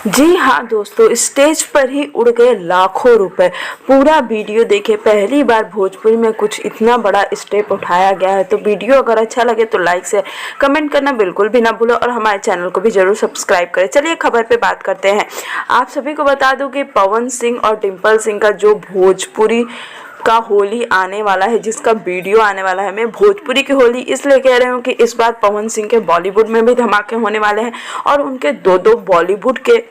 जी हाँ दोस्तों, स्टेज पर ही उड़ गए लाखों रुपए। पूरा वीडियो देखे, पहली बार भोजपुरी में कुछ इतना बड़ा स्टेप उठाया गया है। तो वीडियो अगर अच्छा लगे तो लाइक से कमेंट करना बिल्कुल भी ना भूलो और हमारे चैनल को भी जरूर सब्सक्राइब करें। चलिए खबर पे बात करते हैं। आप सभी को बता दूं कि पवन सिंह और डिम्पल सिंह का जो भोजपुरी का होली आने वाला है, जिसका वीडियो आने वाला है, मैं भोजपुरी की होली इसलिए कह रही हूँ कि इस बार पवन सिंह के बॉलीवुड में भी धमाके होने वाले हैं और उनके दो बॉलीवुड के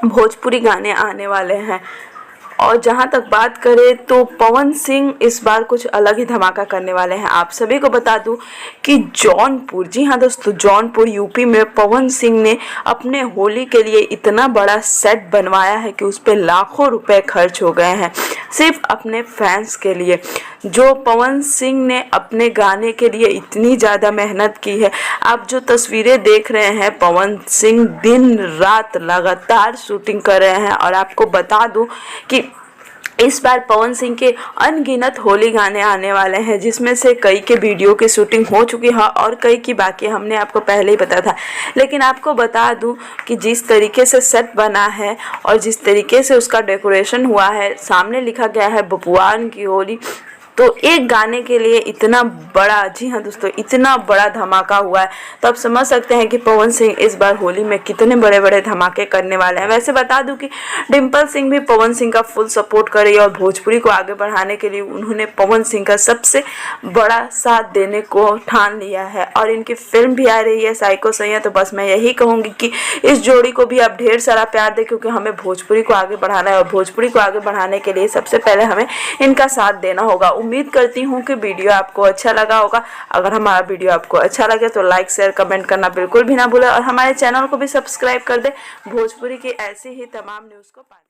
भोजपुरी गाने आने वाले हैं। और जहाँ तक बात करें तो पवन सिंह इस बार कुछ अलग ही धमाका करने वाले हैं। आप सभी को बता दूं कि जौनपुर, जी हाँ दोस्तों, जौनपुर यूपी में पवन सिंह ने अपने होली के लिए इतना बड़ा सेट बनवाया है कि उस पर लाखों रुपए खर्च हो गए हैं सिर्फ अपने फैंस के लिए। जो पवन सिंह ने अपने गाने के लिए इतनी ज़्यादा मेहनत की है। आप जो तस्वीरें देख रहे हैं, पवन सिंह दिन रात लगातार शूटिंग कर रहे हैं। और आपको बता दूं कि इस बार पवन सिंह के अनगिनत होली गाने आने वाले हैं, जिसमें से कई के वीडियो की शूटिंग हो चुकी है और कई की बाकी। हमने आपको पहले ही बताया था, लेकिन आपको बता दूं कि जिस तरीके से सेट बना है और जिस तरीके से उसका डेकोरेशन हुआ है, सामने लिखा गया है बबुआन की होली। तो एक गाने के लिए इतना बड़ा, जी हाँ दोस्तों, इतना बड़ा धमाका हुआ है। तो आप समझ सकते हैं कि पवन सिंह इस बार होली में कितने बड़े बड़े धमाके करने वाले हैं। वैसे बता दूं कि डिम्पल सिंह भी पवन सिंह का फुल सपोर्ट कर रही है और भोजपुरी को आगे बढ़ाने के लिए उन्होंने पवन सिंह का सबसे बड़ा साथ देने को ठान लिया है। और इनकी फिल्म भी आ रही है साइको सैया। तो बस मैं यही कहूँगी कि इस जोड़ी को भी आप ढेर सारा प्यार दें, क्योंकि हमें भोजपुरी को आगे बढ़ाना है और भोजपुरी को आगे बढ़ाने के लिए सबसे पहले हमें इनका साथ देना होगा। उम्मीद करती हूँ कि वीडियो आपको अच्छा लगा होगा। अगर हमारा वीडियो आपको अच्छा लगे तो लाइक शेयर कमेंट करना बिल्कुल भी ना भूलें और हमारे चैनल को भी सब्सक्राइब कर दें भोजपुरी की ऐसी ही तमाम न्यूज़ को पाने।